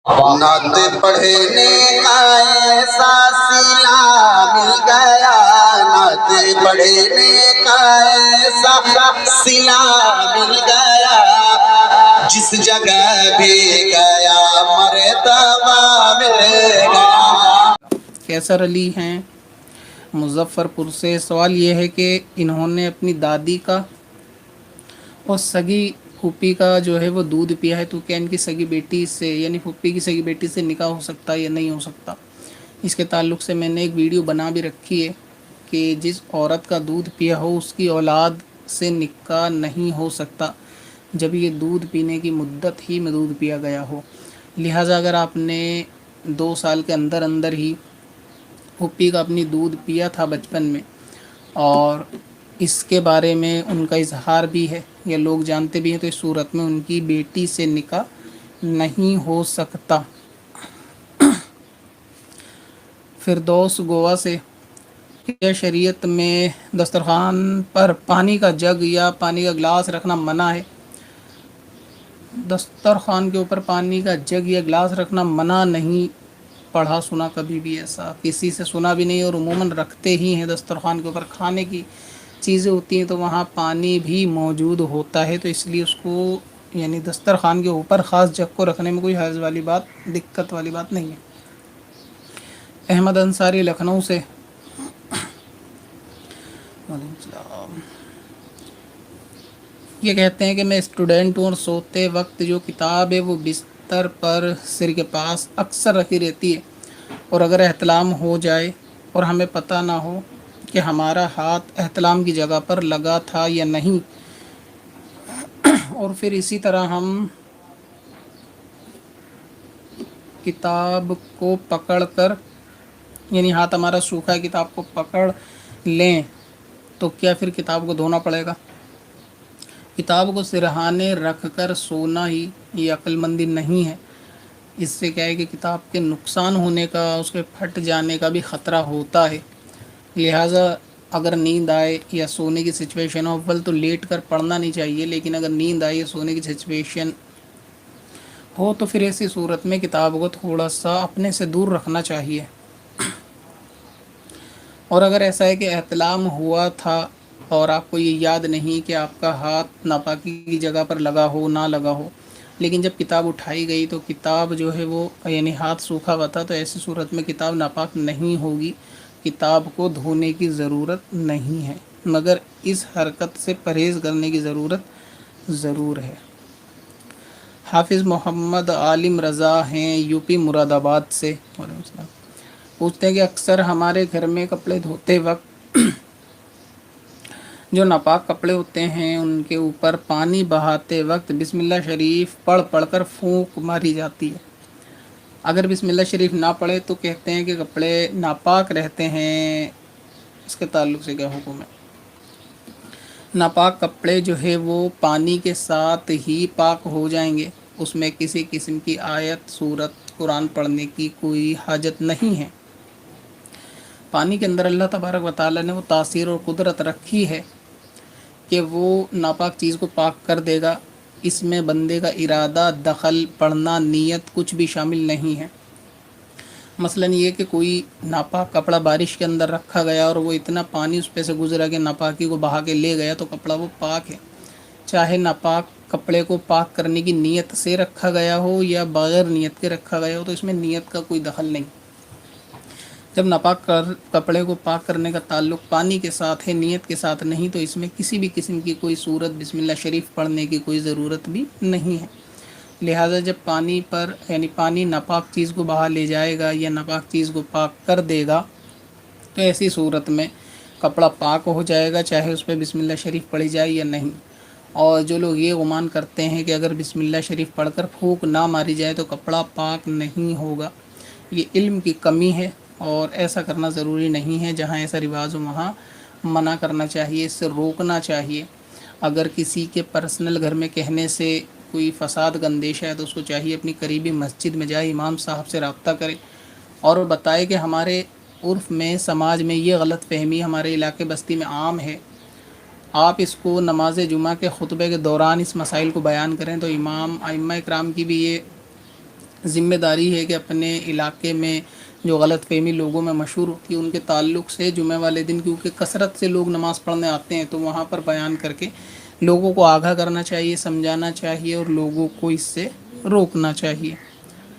نعت پڑھنے کا ایسا صلہ مل گیا، نعت پڑھنے کا ایسا صلہ مل گیا، جس جگہ بھی گیا مرتبہ مل گیا۔ کیسر علی ہیں مظفر پور سے۔ سوال یہ ہے کہ انہوں نے اپنی دادی کا اور سگی پھوپھی کا جو ہے وہ دودھ پیا ہے، تو کیا ان کی سگی بیٹی سے یعنی پھوپھی کی سگی بیٹی سے نکاح ہو سکتا ہے یا نہیں ہو سکتا؟ اس کے تعلق سے میں نے ایک ویڈیو بنا بھی رکھی ہے کہ جس عورت کا دودھ پیا ہو اس کی اولاد سے نکاح نہیں ہو سکتا جب یہ دودھ پینے کی مدت ہی میں دودھ پیا گیا ہو۔ لہٰذا اگر آپ نے 2 سال کے اندر اندر ہی پھوپھی کا اپنی دودھ پیا تھا بچپن میں، اور اس کے بارے میں ان کا اظہار بھی ہے یا لوگ جانتے بھی ہیں، تو اس صورت میں ان کی بیٹی سے نکاح نہیں ہو سکتا۔ فردوس گوا سے، کیا شریعت میں دسترخوان پر پانی کا جگ یا پانی کا گلاس رکھنا منع ہے؟ دسترخوان کے اوپر پانی کا جگ یا گلاس رکھنا منع نہیں پڑھا سنا کبھی بھی، ایسا کسی سے سنا بھی نہیں، اور عموماً رکھتے ہی ہیں۔ دسترخوان کے اوپر کھانے کی چیزیں ہوتی ہیں تو وہاں پانی بھی موجود ہوتا ہے، تو اس لیے اس کو یعنی دسترخوان کے اوپر خاص جگ کو رکھنے میں کوئی حرج والی بات، دقت والی بات نہیں ہے۔ احمد انصاری لکھنؤ سے، یہ کہتے ہیں کہ میں اسٹوڈنٹ ہوں اور سوتے وقت جو کتاب ہے وہ بستر پر سر کے پاس اکثر رکھی رہتی ہے، اور اگر احتلام ہو جائے اور ہمیں پتہ نہ ہو کہ ہمارا ہاتھ احتلام کی جگہ پر لگا تھا یا نہیں، اور پھر اسی طرح ہم کتاب کو پکڑ کر یعنی ہاتھ ہمارا سوکھا ہے کتاب کو پکڑ لیں تو کیا پھر کتاب کو دھونا پڑے گا؟ کتاب کو سرہانے رکھ کر سونا ہی یہ عقل مندی نہیں ہے۔ اس سے کیا ہے کہ کتاب کے نقصان ہونے کا، اس کے پھٹ جانے کا بھی خطرہ ہوتا ہے۔ لہٰذا اگر نیند آئے یا سونے کی سچویشن ہو، اول تو لیٹ کر پڑھنا نہیں چاہیے، لیکن اگر نیند آئے یا سونے کی سچویشن ہو تو پھر ایسی صورت میں کتاب کو تھوڑا سا اپنے سے دور رکھنا چاہیے۔ اور اگر ایسا ہے کہ احتلام ہوا تھا اور آپ کو یہ یاد نہیں کہ آپ کا ہاتھ ناپاکی کی جگہ پر لگا ہو نہ لگا ہو، لیکن جب کتاب اٹھائی گئی تو کتاب جو ہے وہ یعنی ہاتھ سوکھا ہوا تھا، تو ایسی صورت میں کتاب ناپاک نہیں ہوگی، کتاب کو دھونے کی ضرورت نہیں ہے، مگر اس حرکت سے پرہیز کرنے کی ضرورت ضرور ہے۔ حافظ محمد عالم رضا ہیں یو پی مراد آباد سے، پوچھتے ہیں کہ اکثر ہمارے گھر میں کپڑے دھوتے وقت جو ناپاک کپڑے ہوتے ہیں ان کے اوپر پانی بہاتے وقت بسم اللہ شریف پڑھ کر پھونک ماری جاتی ہے۔ اگر بسم اللہ شریف نہ پڑھے تو کہتے ہیں کہ کپڑے ناپاک رہتے ہیں، اس کے تعلق سے کیا حکم ہے؟ ناپاک کپڑے جو ہے وہ پانی کے ساتھ ہی پاک ہو جائیں گے، اس میں کسی قسم کی آیت، سورت، قرآن پڑھنے کی کوئی حاجت نہیں ہے۔ پانی کے اندر اللہ تبارک و تعالیٰ نے وہ تاثیر اور قدرت رکھی ہے کہ وہ ناپاک چیز کو پاک کر دے گا، اس میں بندے کا ارادہ، دخل، پڑھنا، نیت کچھ بھی شامل نہیں ہے۔ مثلاً یہ کہ کوئی ناپاک کپڑا بارش کے اندر رکھا گیا اور وہ اتنا پانی اس پہ سے گزرا کہ ناپاکی کو بہا کے لے گیا، تو کپڑا وہ پاک ہے، چاہے ناپاک کپڑے کو پاک کرنے کی نیت سے رکھا گیا ہو یا بغیر نیت کے رکھا گیا ہو، تو اس میں نیت کا کوئی دخل نہیں۔ جب ناپاک کپڑے کو پاک کرنے کا تعلق پانی کے ساتھ ہے، نیت کے ساتھ نہیں، تو اس میں کسی بھی قسم کی کوئی سورت، بسم اللہ شریف پڑھنے کی کوئی ضرورت بھی نہیں ہے۔ لہٰذا جب پانی پر یعنی پانی ناپاک چیز کو بہا لے جائے گا یا ناپاک چیز کو پاک کر دے گا، تو ایسی صورت میں کپڑا پاک ہو جائے گا، چاہے اس پہ بسم اللہ شریف پڑھی جائے یا نہیں۔ اور جو لوگ یہ گمان کرتے ہیں کہ اگر بسم اللہ شریف پڑھ کر پھونک نہ ماری جائے تو کپڑا پاک نہیں ہوگا، یہ علم کی کمی ہے، اور ایسا کرنا ضروری نہیں ہے۔ جہاں ایسا رواج ہو وہاں منع کرنا چاہیے، اس سے روکنا چاہیے۔ اگر کسی کے پرسنل گھر میں کہنے سے کوئی فساد کا اندیشہ ہے تو اس کو چاہیے اپنی قریبی مسجد میں جائے، امام صاحب سے رابطہ کرے اور بتائے کہ ہمارے عرف میں، سماج میں یہ غلط فہمی ہمارے علاقے بستی میں عام ہے، آپ اس کو نماز جمعہ کے خطبے کے دوران اس مسائل کو بیان کریں، تو امام ائمہ اکرام کی بھی یہ ذمہ داری ہے کہ اپنے علاقے میں جو غلط فہمی لوگوں میں مشہور ہوتی ہے ان کے تعلق سے جمعہ والے دن، کیونکہ کثرت سے لوگ نماز پڑھنے آتے ہیں، تو وہاں پر بیان کر کے لوگوں کو آگاہ کرنا چاہیے، سمجھانا چاہیے اور لوگوں کو اس سے روکنا چاہیے۔